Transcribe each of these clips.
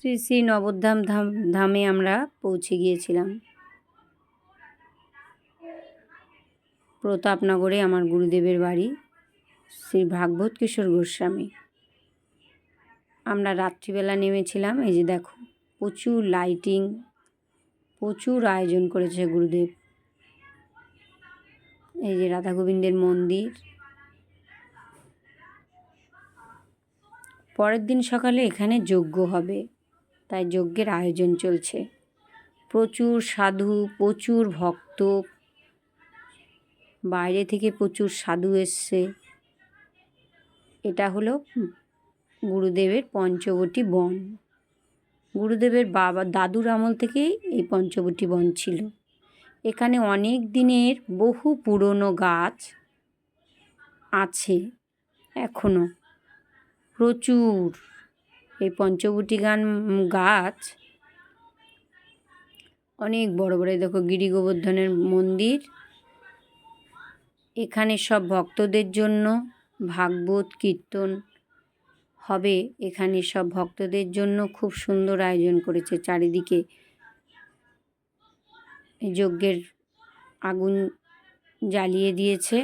শ্রী শ্রী নবদ্ধাম ধামে আমরা পৌঁছে গিয়েছিলাম। প্রতাপনগরে আমার গুরুদেবের বাড়ি, শ্রী ভাগবত কিশোর গোস্বামী। আমরা রাত্রিবেলা নেমেছিলাম। এই যে দেখো, প্রচুর লাইটিং, প্রচুর আয়োজন করেছে গুরুদেব। এই যে রাধা গোবিন্দের মন্দির। পরের দিন সকালে এখানে যজ্ঞ হবে, তাই যজ্ঞের আয়োজন চলছে। প্রচুর সাধু, প্রচুর ভক্ত, বাইরে থেকে প্রচুর সাধু এসছে। এটা হলো গুরুদেবের পঞ্চবটী বন। গুরুদেবের দাদুর আমল থেকেই এই পঞ্চবটী বন ছিল। এখানে অনেক দিনের বহু পুরনো গাছ আছে এখনো প্রচুর। এই পঞ্চবটী গাছ অনেক বড় বড়। দেখো, গিরি গোবর্ধনের মন্দির। এখানে সব ভক্তদের জন্য ভাগবত কীর্তন হবে। এখানে সব ভক্তদের জন্য খুব সুন্দর আয়োজন করেছে। চারিদিকে যজ্ঞের আগুন জ্বালিয়ে দিয়েছে।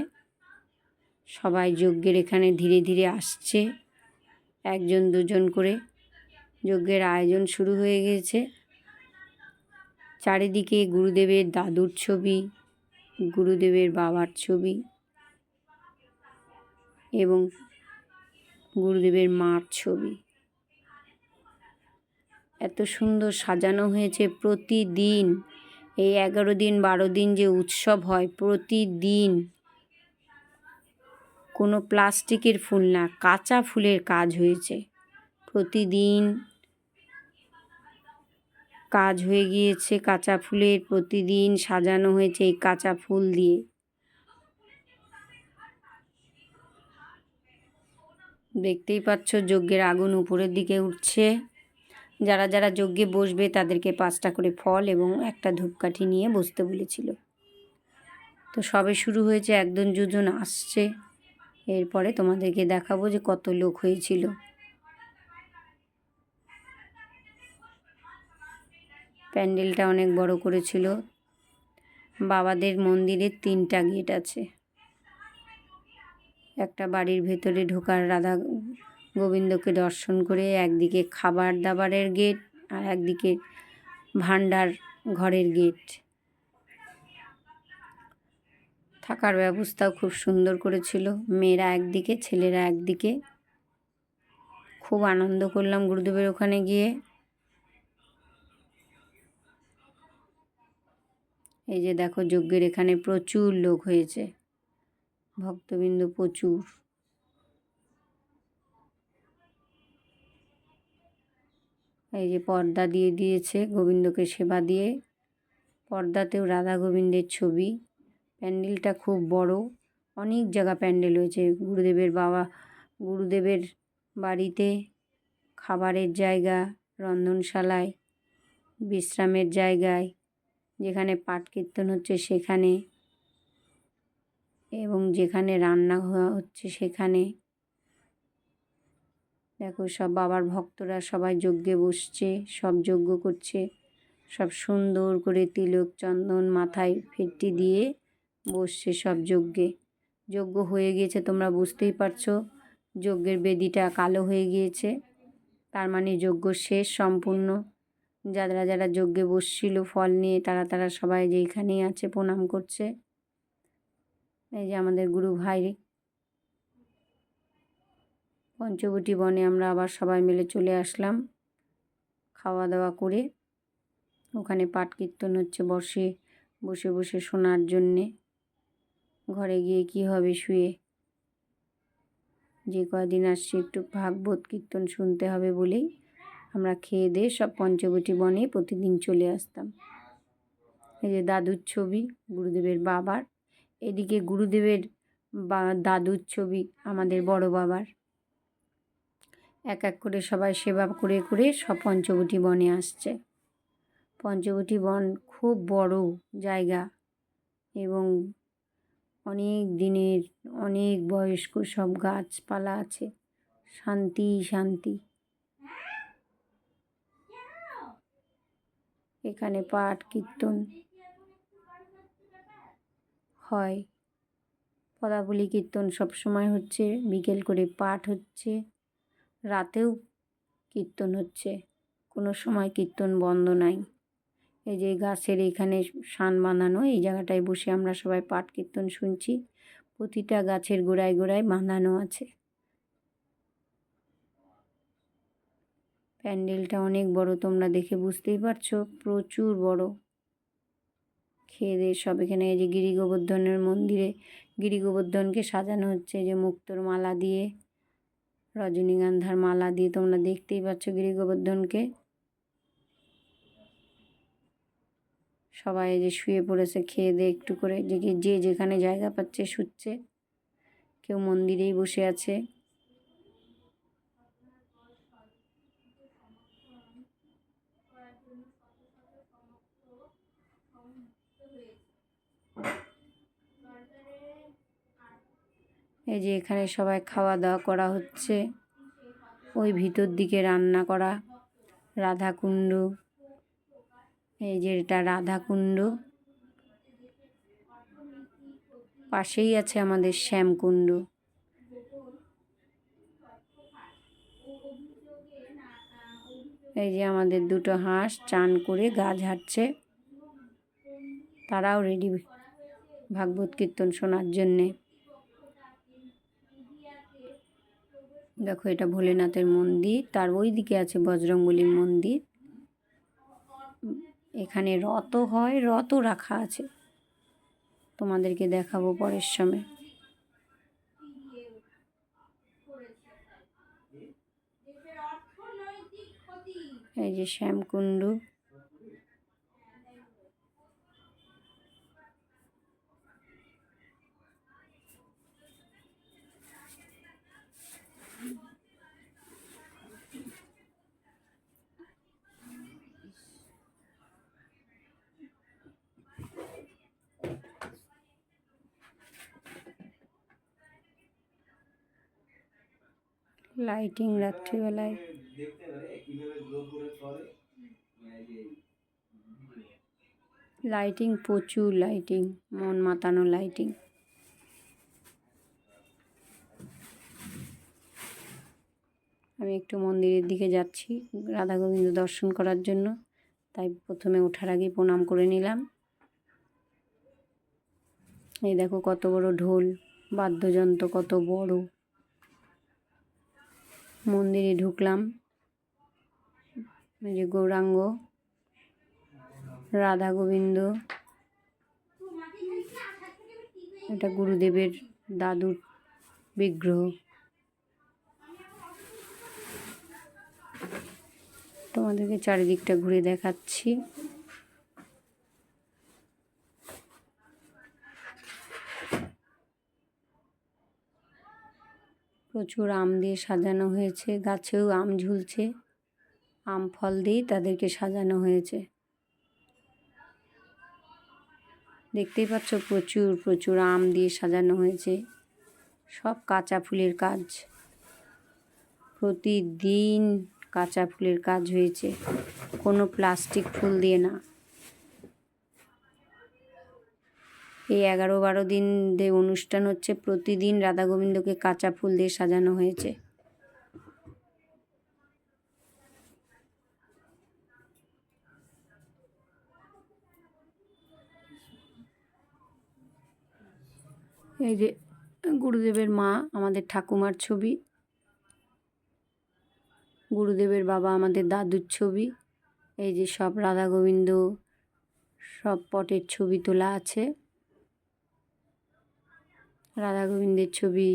সবাই যজ্ঞের এখানে ধীরে ধীরে আসছে, একজন দুজন করে। যজ্ঞের আয়োজন শুরু হয়ে গিয়েছে। চারিদিকে গুরুদেবের দাদুর ছবি, গুরুদেবের বাবার ছবি এবং গুরুদেবের মার ছবি। এত সুন্দর সাজানো হয়েছে। প্রতিদিন এই 11 দিন 12 দিন যে উৎসব হয়, প্রতিদিন কোনো প্লাস্টিকের ফুল না, কাঁচা ফুলের কাজ হয়েছে। প্রতিদিন কাজ হয়ে গিয়েছে কাঁচা ফুলের। প্রতিদিন সাজানো হয়েছে এই কাঁচা ফুল দিয়ে। দেখতেই পাচ্ছ, যজ্ঞের আগুন উপরের দিকে উঠছে। যারা যারা যজ্ঞে বসবে তাদেরকে 5টা করে ফল এবং একটা ধূপকাঠি নিয়ে বসতে বলেছিল। তো সবে শুরু হয়েছে, একজন দুজন আসছে। এরপরে তোমাদেরকে দেখাবো যে কত লোক হয়েছিল। প্যান্ডেলটা অনেক বড় করেছিল। বাবাদের মন্দিরের 3টা গেট আছে। একটা বাড়ির ভেতরে ঢোকার, রাধা গোবিন্দকে দর্শন করে, একদিকে খাবার দাবারের গেট আর একদিকে ভান্ডার ঘরের গেট। থাকার ব্যবস্থাও খুব সুন্দর করেছিল। মেয়েরা একদিকে, ছেলেরা একদিকে। খুব আনন্দ করলাম গুরুদেবের ওখানে গিয়ে। এই যে দেখো, যজ্ঞের এখানে প্রচুর লোক হয়েছে, ভক্তবৃন্দ প্রচুর। এই যে পর্দা দিয়ে দিয়েছে গোবিন্দকে সেবা দিয়ে। পর্দাতেও রাধা গোবিন্দের ছবি। প্যান্ডেলটা খুব বড়, অনেক জায়গা প্যান্ডেল হয়েছে। গুরুদেবের বাড়িতে, খাবারের জায়গা, রন্ধনশালায়, বিশ্রামের জায়গায়, যেখানে পাঠ কীর্তন হচ্ছে সেখানে, এবং যেখানে রান্না হচ্ছে সেখানে। দেখো, সব বাবার ভক্তরা সবাই যজ্ঞে বসছে, সব যজ্ঞ করছে। সব সুন্দর করে তিলক চন্দন মাথায় ফিরতি দিয়ে বসছে সব যজ্ঞে। যজ্ঞ হয়ে গিয়েছে, তোমরা বুঝতেই পারছো। যজ্ঞের বেদিটা কালো হয়ে গিয়েছে, তার মানে যজ্ঞ শেষ সম্পূর্ণ। যারা যারা যজ্ঞে বসছিল ফল নিয়ে, তারা সবাই যেখানেই আছে প্রণাম করছে। এই যে আমাদের গুরু ভাই। পঞ্চবটী বনে আমরা আবার সবাই মিলে চলে আসলাম খাওয়া দাওয়া করে। ওখানে পাঠ কীর্তন হচ্ছে, বসে বসে শোনার জন্যে। ঘরে গিয়ে কি হবে শুয়ে, যে কদিন আসছি একটু ভাগবত কীর্তন শুনতে হবে বলেই আমরা খেয়ে দিয়ে সব পঞ্চবটী বনে প্রতিদিন চলে আসতাম। এই যে দাদুর ছবি, গুরুদেবের বাবার। এদিকে গুরুদেবের দাদুর ছবি আমাদের বড় বাবার। এক এক করে সবাই সেবা করে করে সব পঞ্চবটী বনে আসছে। পঞ্চবটী বন খুব বড় জায়গা এবং অনেক দিনের, অনেক বয়স্ক সব গাছপালা আছে। শান্তি শান্তি। এখানে পাঠ কীর্তন হয়, পদাবলী কীর্তন সবসময় হচ্ছে, বিকেল করে পাঠ হচ্ছে, রাতেও কীর্তন হচ্ছে, কোনো সময় কীর্তন বন্ধ নাই। এই যে গাছের এখানে শান বাঁধানো, এই জায়গাটায় বসে আমরা সবাই পাঠ কীর্তন শুনছি। প্রতিটা গাছের গোড়ায় গোড়ায় বাঁধানো আছে। প্যান্ডেলটা অনেক বড়, তোমরা দেখে বুঝতেই পারছো, প্রচুর বড়। খেয়ে দিয়ে সব এখানে এই যে গিরি গোবর্ধনের মন্দিরে গিরি গোবর্ধনকে সাজানো হচ্ছে, যে মুক্তোর মালা দিয়ে, রজনীগন্ধার মালা দিয়ে, তোমরা দেখতেই পাচ্ছ গিরি গোবর্ধনকে। সবাই এই যে শুয়ে পড়েছে খেয়ে দিয়ে একটু করে, যে যেখানে জায়গা পাচ্ছে শুচ্ছে, কেউ মন্দিরেই বসে আছে। এই যে এখানে সবাই খাওয়া দাওয়া করা হচ্ছে। ওই ভিতর দিকে রান্না করা রাধাকুণ্ড, এই যে এটা রাধাকুণ্ড, পাশেই আছে আমাদের শ্যামকুণ্ড। এই যে আমাদের দুটো হাঁস চান করে গা ঝাড়ছে, তারাও রেডি ভাগবত কীর্তন শোনার জন্যে। দেখো এটা ভোলেনাথের মন্দির, তার ওই দিকে আছে বজরংবলীর মন্দির। এখানে রথও হয়, রথও রাখা আছে, তোমাদেরকে দেখাবো পরের সময়। এই যে শ্যামকুণ্ড, লাইটিং রাত্রিবেলায়, লাইটিং প্রচুর লাইটিং, মন মাতানো লাইটিং। আমি একটু মন্দিরের দিকে যাচ্ছি রাধা গোবিন্দ দর্শন করার জন্য, তাই প্রথমে ওঠার আগে প্রণাম করে নিলাম। এই দেখো কত বড় ঢোল, বাদ্যযন্ত্র কত বড়। মন্দিরে ঢুকলাম, এই যে গৌরাঙ্গ, রাধা গোবিন্দ, এটা গুরুদেবের দাদুর বিগ্রহ। তোমাদেরকে চারিদিকটা ঘুরে দেখাচ্ছি। প্রচুর আম দিয়ে সাজানো হয়েছে, গাছেও আম ঝুলছে, আম ফল দিয়েই তাদেরকে সাজানো হয়েছে। দেখতেই পাচ্ছ প্রচুর প্রচুর আম দিয়ে সাজানো হয়েছে, সব কাঁচা ফুলের কাজ, প্রতিদিন কাঁচা ফুলের কাজ হয়েছে, কোনো প্লাস্টিক ফুল দিয়ে না। এই 11-12 দিন ধরে অনুষ্ঠান হচ্ছে, প্রতিদিন রাধা গোবিন্দকে কাঁচা ফুল দিয়ে সাজানো হয়েছে। এই যে গুরুদেবের মা আমাদের ঠাকুমার ছবি, গুরুদেবের বাবা আমাদের দাদুর ছবি। এই যে সব রাধা গোবিন্দ সব পটের ছবি তোলা আছে, রাধা গোবিন্দের ছবি।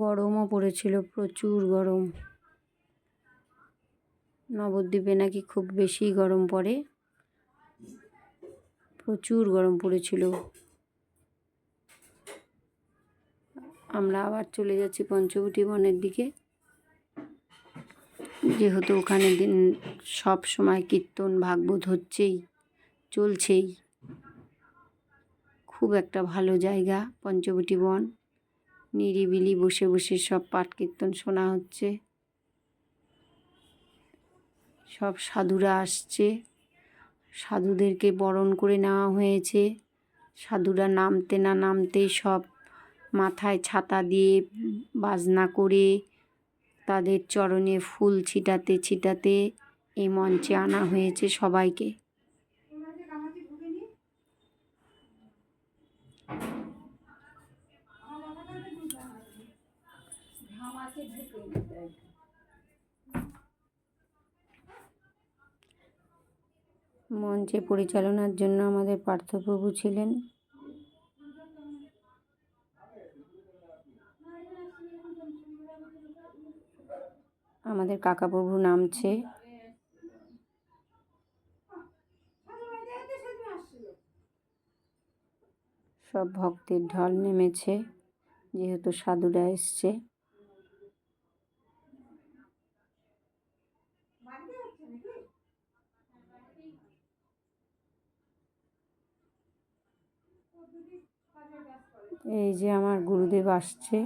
গরমও পড়েছিল, প্রচুর গরম। নবদ্বীপে নাকি খুব বেশি গরম পড়ে, প্রচুর গরম পড়েছিল। আমরা আবার চলে যাচ্ছি পঞ্চবটী বনের দিকে, যেহেতু ওখানে দিন সব সময় কীর্তন ভাগবত হচ্ছেই, চলছেই। খুব একটা ভালো জায়গা পঞ্চবটী বন, নিরিবিলি বসে বসে সব পাঠ কীর্তন শোনা হচ্ছে। সব সাধুরা আসছে, সাধুদেরকে বরণ করে নেওয়া হয়েছে। সাধুরা নামতে না নামতেই সব মাথায় ছাতা দিয়ে বাজনা করে তাদের চরণে ফুল ছিটাতে ছিটাতে এই মঞ্চে আনা হয়েছে সবাইকে। মঞ্চে পরিচালনার জন্য আমাদের পার্থপ্রভু ছিলেন। আমাদের কাকাপ্রভু নামছে। সব ভক্তের ঢল নেমেছে, যেহেতু সাধুরা এসছে। এই যে আমার গুরুদেব আসছে,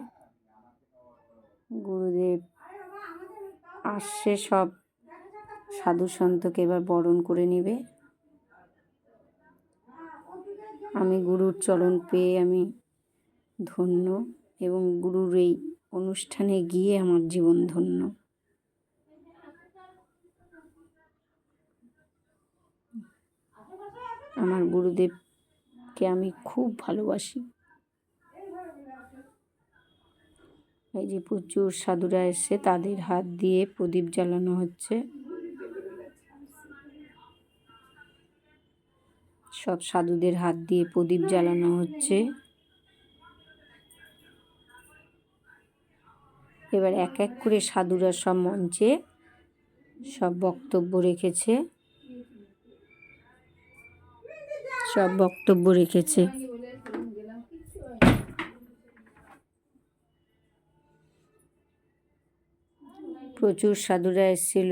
গুরুদেব আসছে, সব সাধু সন্তকে এবার বরণ করে নেবে। আমি গুরুর চরণ পেয়ে আমি ধন্য, এবং গুরুর এই অনুষ্ঠানে গিয়ে আমার জীবন ধন্য। আমার গুরুদেবকে আমি খুব ভালোবাসি। এই যে প্রচুর সাধুরা এসে তাদের হাত দিয়ে প্রদীপ জ্বালানো হচ্ছে। সব সাধুদের হাত দিয়ে প্রদীপ জ্বালানো হচ্ছে। এবার এক এক করে সাধুরা সব মঞ্চে সব বক্তব্য রেখেছে, প্রচুর সাধুরা এসেছিল।